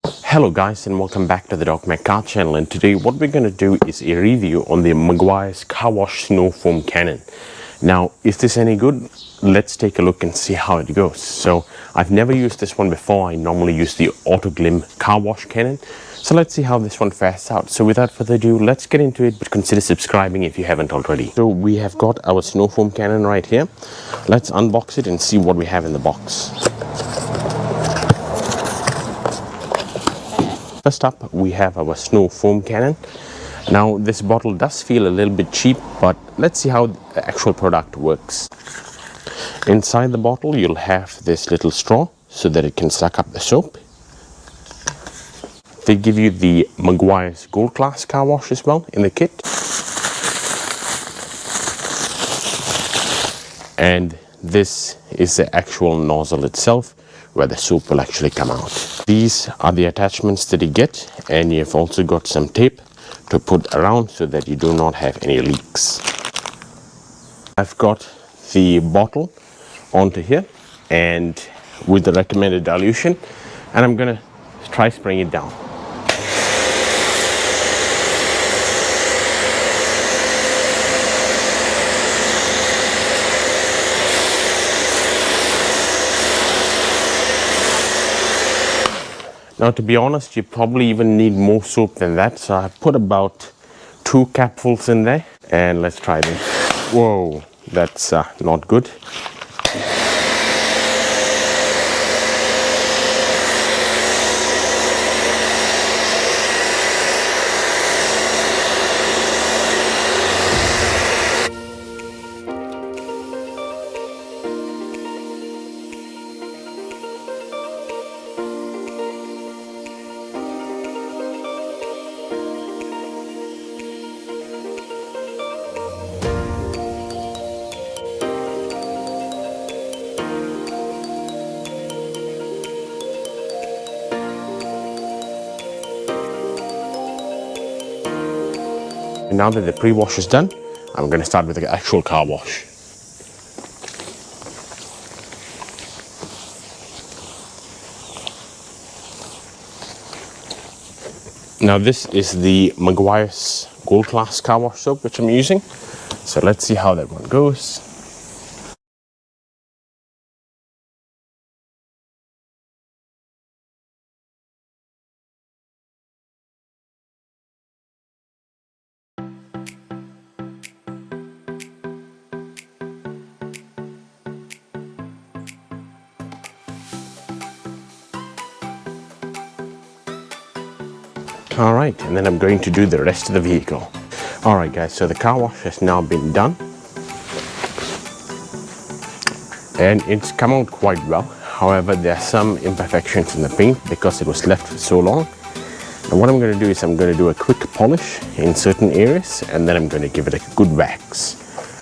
Hello guys and welcome back to the Dog Mac Car channel, and today what we're going to do is a review on the Meguiars car wash snow foam cannon. Now, is this any good? Let's take a look and see how it goes. So I've never used this one before. I normally use the Auto Glim car wash cannon. So let's see how this one fares out. So without further ado, let's get into it, but consider subscribing if you haven't already. So we have got our snow foam cannon right here. Let's unbox it and see what we have in the box. First up, we have our snow foam cannon. Now, this bottle does feel a little bit cheap, but let's see how the actual product works. Inside the bottle, you'll have this little straw so that it can suck up the soap. They give you the Meguiars Gold Class car wash as well in the kit. And this is the actual nozzle itself, where the soap will actually come out. These are the attachments that you get, and you've also got some tape to put around so that you do not have any leaks. I've got the bottle onto here and with the recommended dilution, and I'm gonna try spraying it down. Now, to be honest, you probably even need more soap than that, so I put about 2 capfuls in there, and let's try this. Whoa, that's not good. And now that the pre-wash is done, I'm going to start with the actual car wash. Now, this is the Meguiars Gold Class car wash soap which I'm using. So let's see how that one goes. Alright, and then I'm going to do the rest of the vehicle. Alright guys, so the car wash has now been done. And it's come out quite well. However, there are some imperfections in the paint because it was left for so long. And what I'm going to do is I'm going to do a quick polish in certain areas, and then I'm going to give it a good wax.